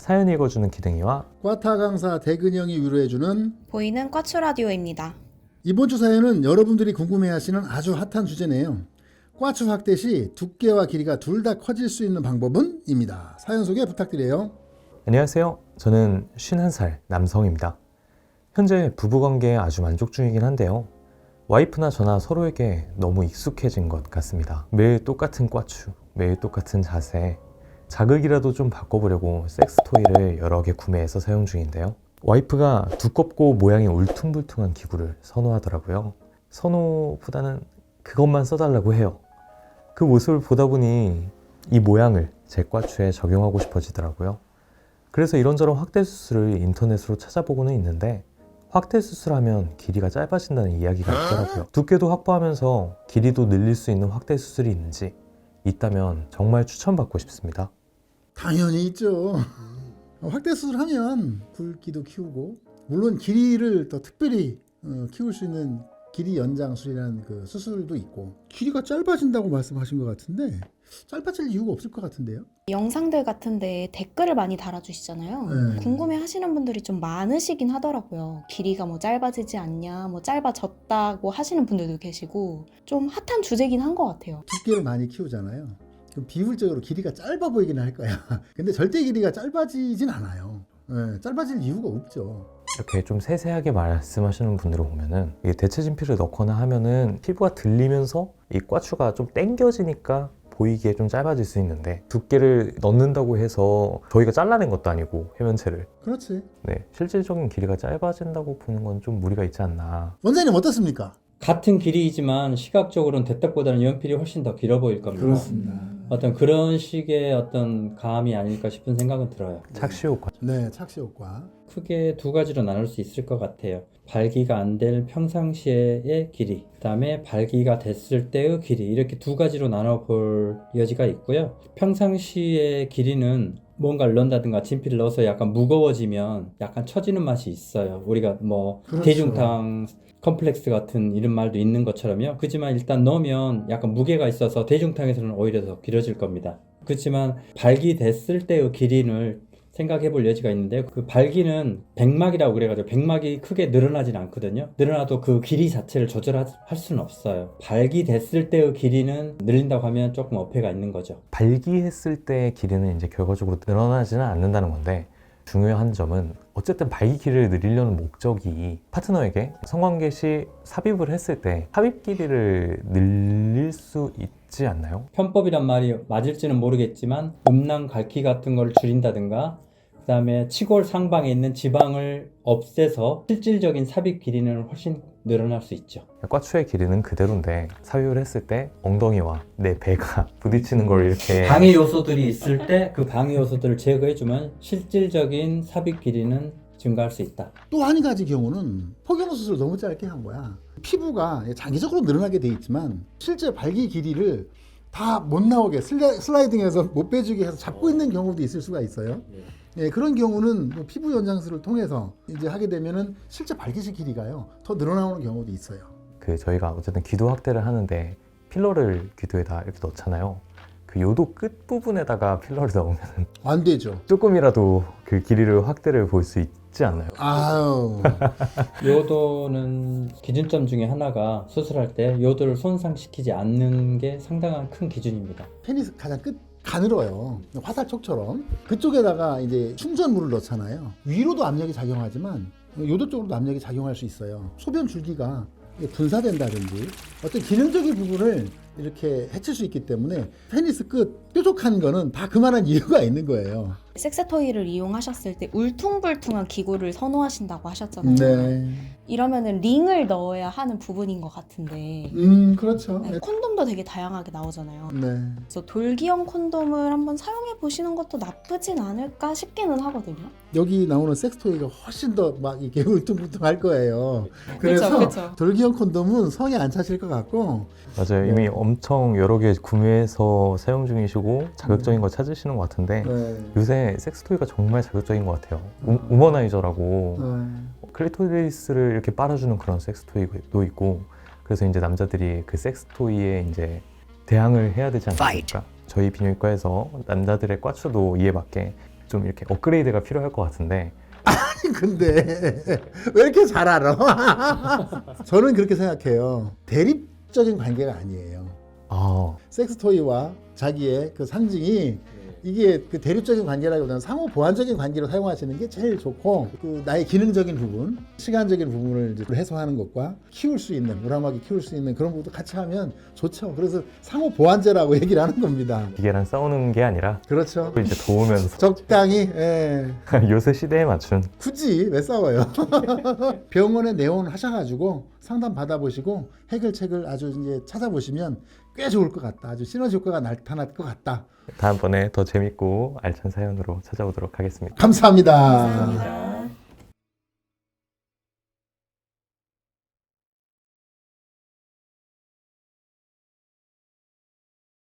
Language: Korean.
사연 읽어주는 기댕이와 과타 강사 대근형이 위로해주는 보이는 꽈추 라디오입니다. 이번 주 사연은 여러분들이 궁금해하시는 아주 핫한 주제네요. 꽈추 확대 시 두께와 길이가 둘 다 커질 수 있는 방법은? 입니다. 사연 소개 부탁드려요. 안녕하세요. 저는 51살 남성입니다. 현재 부부관계에 아주 만족 중이긴 한데요. 와이프나 저나 서로에게 너무 익숙해진 것 같습니다. 매일 똑같은 꽈추, 매일 똑같은 자세, 자극이라도 좀 바꿔보려고 섹스토이를 여러 개 구매해서 사용 중인데요. 와이프가 두껍고 모양이 울퉁불퉁한 기구를 선호하더라고요. 선호보다는 그것만 써달라고 해요. 그 모습을 보다 보니 이 모양을 제 꽈추에 적용하고 싶어지더라고요. 그래서 이런저런 확대 수술을 인터넷으로 찾아보고는 있는데 확대 수술하면 길이가 짧아진다는 이야기가 있더라고요. 두께도 확보하면서 길이도 늘릴 수 있는 확대 수술이 있는지 있다면 정말 추천받고 싶습니다. 당연히 있죠. 확대 수술하면 굵기도 키우고 물론 길이를 더 특별히 키울 수 있는 길이 연장술이라는 그 수술도 있고 길이가 짧아진다고 말씀하신 것 같은데 짧아질 이유가 없을 것 같은데요. 영상들 같은데 댓글을 많이 달아주시잖아요. 네. 궁금해 하시는 분들이 좀 많으시긴 하더라고요. 길이가 뭐 짧아지지 않냐, 뭐 짧아졌다고 하시는 분들도 계시고 좀 핫한 주제긴 한 것 같아요. 두께를 많이 키우잖아요. 그럼 비율적으로 길이가 짧아 보이긴 할 거야. 근데 절대 길이가 짧아지진 않아요. 짧아질 이유가 없죠. 이렇게 좀 세세하게 말씀하시는 분들을 보면은 이게 대체 진피를 넣거나 하면은 피부가 들리면서 이 꽈추가 좀 당겨지니까 보이기에 좀 짧아질 수 있는데 두께를 넣는다고 해서 저희가 잘라낸 것도 아니고 해면체를 그렇지. 실질적인 길이가 짧아진다고 보는 건 좀 무리가 있지 않나. 원장님 어떻습니까? 같은 길이이지만 시각적으로는 대딱보다는 연필이 훨씬 더 길어 보일 겁니다. 어떤 그런 식의 어떤 감이 아닐까 싶은 생각은 들어요. 착시 효과. 네, 착시 효과. 크게 두 가지로 나눌 수 있을 것 같아요. 발기가 안 될 평상시의 길이, 그 다음에 발기가 됐을 때의 길이, 이렇게 두 가지로 나눠볼 여지가 있고요. 평상시의 길이는 뭔가를 넣는다든가 진피를 넣어서 약간 무거워지면 약간 처지는 맛이 있어요. 우리가 뭐 그렇죠. 대중탕 컴플렉스 같은 이런 말도 있는 것처럼요. 그렇지만 일단 넣으면 약간 무게가 있어서 대중탕에서는 오히려 더 길어질 겁니다. 그렇지만 발기됐을 때의 길이를 생각해 볼 여지가 있는데 그 발기는 백막이라고 그래가지고 백막이 크게 늘어나진 않거든요. 늘어나도 그 길이 자체를 조절할 수는 없어요. 발기됐을 때의 길이는 늘린다고 하면 조금 어폐가 있는 거죠. 발기했을 때의 길이는 이제 결과적으로 늘어나지는 않는다는 건데 중요한 점은 어쨌든 발기 길이를 늘리려는 목적이 파트너에게 성관계 시 삽입을 했을 때 삽입 길이를 늘릴 수 있지 않나요? 편법이란 말이 맞을지는 모르겠지만 음낭 갈기 같은 걸 줄인다든가 그 다음에 치골 상방에 있는 지방을 없애서 실질적인 삽입 길이는 훨씬 늘어날 수 있죠. 꽈추의 길이는 그대로인데 삽입을 했을 때 엉덩이와 내 배가 부딪히는 걸 이렇게 방해 요소들이 있을 때 그 방해 요소들을 제거해주면 실질적인 삽입 길이는 증가할 수 있다. 또 한 가지 경우는 포경 수술을 너무 짧게 한 거야. 피부가 장기적으로 늘어나게 돼 있지만 실제 발기 길이를 다 못 나오게 슬라이딩해서 못 빼주게 해서 잡고 있는 경우도 있을 수가 있어요. 그런 경우는 뭐 피부 연장술을 통해서 이제 하게 되면은 실제 발기시 길이가요 더 늘어나오는 경우도 있어요. 저희가 어쨌든 기도 확대를 하는데 필러를 귀도에다 이렇게 넣잖아요. 그 요도 끝 부분에다가 필러를 넣으면 안 되죠. 조금이라도 그 길이를 확대를 볼 수 있지 않나요? 아유. 요도는 기준점 중에 하나가 수술할 때 요도를 손상시키지 않는 게 상당한 큰 기준입니다. 페니스 가장 끝 가늘어요. 화살촉처럼 그쪽에다가 이제 충전물을 넣잖아요. 위로도 압력이 작용하지만 요도 쪽으로도 압력이 작용할 수 있어요. 소변 줄기가 분사된다든지 어떤 기능적인 부분을 이렇게 해칠 수 있기 때문에 페니스 끝 뾰족한 거는 다 그만한 이유가 있는 거예요. 섹스토이를 이용하셨을 때 울퉁불퉁한 기구를 선호하신다고 하셨잖아요. 네. 이러면은 링을 넣어야 하는 부분인 것 같은데 그렇죠. 네, 콘돔도 되게 다양하게 나오잖아요. 네. 그래서 돌기형 콘돔을 한번 사용해 보시는 것도 나쁘진 않을까 싶기는 하거든요. 여기 나오는 섹스토이가 훨씬 더 막 이렇게 울퉁불퉁할 거예요. 그래서 그쵸. 돌기형 콘돔은 성에 안 차실 것 같고. 맞아요. 이미 엄청 여러 개 구매해서 사용 중이시고 자극적인 거 찾으시는 것 같은데 네. 요새 섹스토이가 정말 자극적인 것 같아요. 우머나이저라고 클리토리스를 이렇게 빨아주는 그런 섹스토이도 있고 그래서 이제 남자들이 그 섹스토이에 이제 대항을 해야 되지 않습니까? 저희 비뇨기과에서 남자들의 꽈추도 이에 맞게 좀 이렇게 업그레이드가 필요할 것 같은데 근데 왜 이렇게 잘 알아? 저는 그렇게 생각해요. 대립적인 관계가 아니에요. 아, 섹스토이와 자기의 그 상징이 이게 그 대립적인 관계라기보다는 상호 보완적인 관계로 사용하시는 게 제일 좋고, 그 나의 기능적인 부분, 시간적인 부분을 이제 해소하는 것과 키울 수 있는, 우람하게 키울 수 있는 그런 부분도 같이 하면 좋죠. 그래서 상호 보완제라고 얘기를 하는 겁니다. 기계랑 싸우는 게 아니라 그렇죠. 이제 도우면서 적당히, 예. 요새 시대에 맞춘 굳이 왜 싸워요? 병원에 내원하셔가지고 상담 받아보시고 해결책을 아주 이제 찾아보시면 꽤 좋을 것 같다. 아주 시너지 효과가 나타날 것 같다. 다음번에 더 재밌고 알찬 사연으로 찾아오도록 하겠습니다. 감사합니다. 감사합니다.